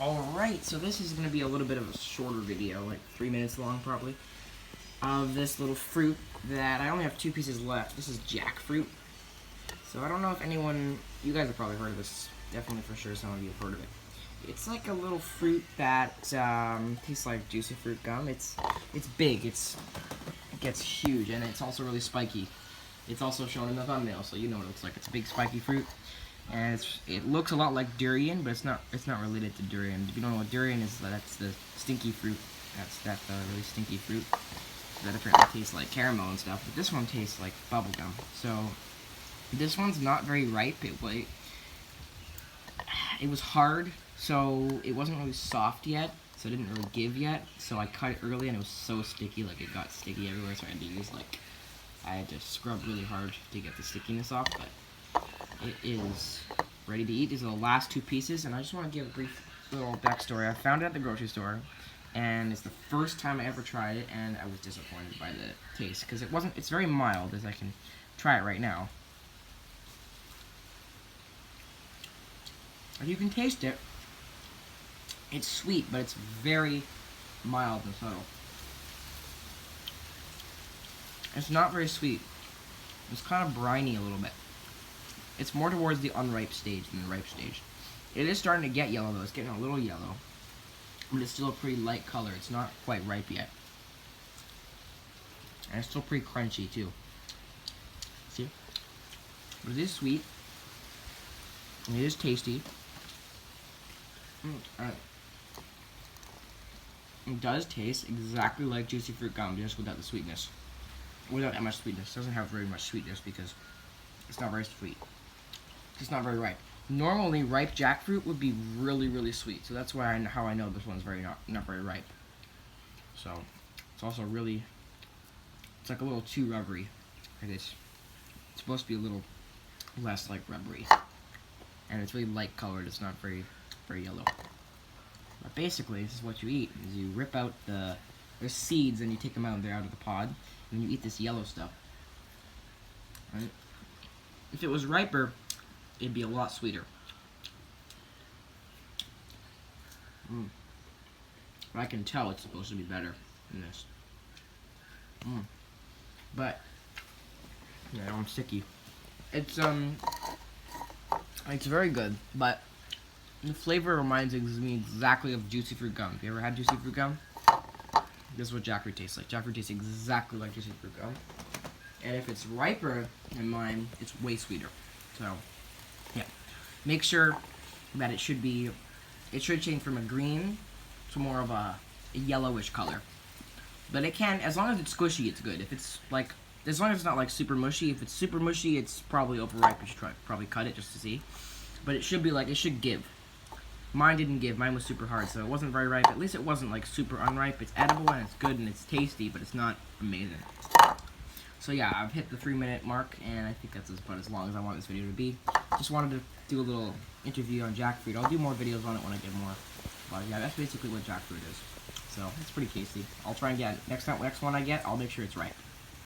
Alright, so this is going to be a little bit of a shorter video, like 3 minutes long probably, of this little fruit that I only have 2 pieces left. This is jackfruit. So I don't know if anyone, you guys have probably heard of this, definitely for sure some of you have heard of it. It's like a little fruit that tastes like juicy fruit gum. It's big, it gets huge, and it's also really spiky. It's also shown in the thumbnail, so you know what it looks like. It's a big spiky fruit. And it looks a lot like durian, but it's not related to durian. If you don't know what durian is, that's the stinky fruit. That's really stinky fruit that apparently tastes like caramel and stuff. But this one tastes like bubblegum. So this one's not very ripe. It was hard, so it wasn't really soft yet. So it didn't really give yet. So I cut it early, and it was so sticky, like it got sticky everywhere. So I had to scrub really hard to get the stickiness off, but it is ready to eat. These are the last 2 pieces, and I just want to give a brief little backstory. I found it at the grocery store, and it's the first time I ever tried it, and I was disappointed by the taste, because it's very mild, as I can try it right now. And you can taste it. It's sweet, but it's very mild and subtle. It's not very sweet. It's kind of briny a little bit. It's more towards the unripe stage than the ripe stage. It is starting to get yellow though. It's getting a little yellow. But it's still a pretty light color. It's not quite ripe yet. And it's still pretty crunchy too. See? But it is sweet. And it is tasty. It does taste exactly like juicy fruit gum, just without the sweetness. Without that much sweetness. It doesn't have very much sweetness because it's not very sweet. It's not very ripe. Normally, ripe jackfruit would be really, really sweet. So that's how I know this one's not very ripe. So it's also really, it's like a little too rubbery. It's supposed to be a little less like rubbery, and it's really light colored. It's not very, very yellow. But basically, this is what you eat: is you rip out there's seeds, and you take them out. They're out of the pod, and you eat this yellow stuff. Right? If it was riper, it'd be a lot sweeter. But I can tell it's supposed to be better than this. But yeah, I'm sticky. It's very good, but the flavor reminds me exactly of juicy fruit gum. Have you ever had juicy fruit gum? This is what jackfruit tastes like. Jackfruit tastes exactly like juicy fruit gum. And if it's riper than mine, it's way sweeter. So, yeah. Make sure that it should change from a green to more of a yellowish color. But it can, as long as it's squishy, it's good. If it's like, as long as it's not like super mushy. If it's super mushy, it's probably overripe. You should probably cut it just to see. But it should be like, it should give. Mine didn't give. Mine was super hard, so it wasn't very ripe. At least it wasn't like super unripe. It's edible and it's good and it's tasty, but it's not amazing. So yeah, I've hit the 3-minute mark, and I think that's about as long as I want this video to be. Just wanted to do a little interview on jackfruit. I'll do more videos on it when I get more. But yeah, that's basically what jackfruit is. So it's pretty tasty. I'll try and get next one I get, I'll make sure it's ripe.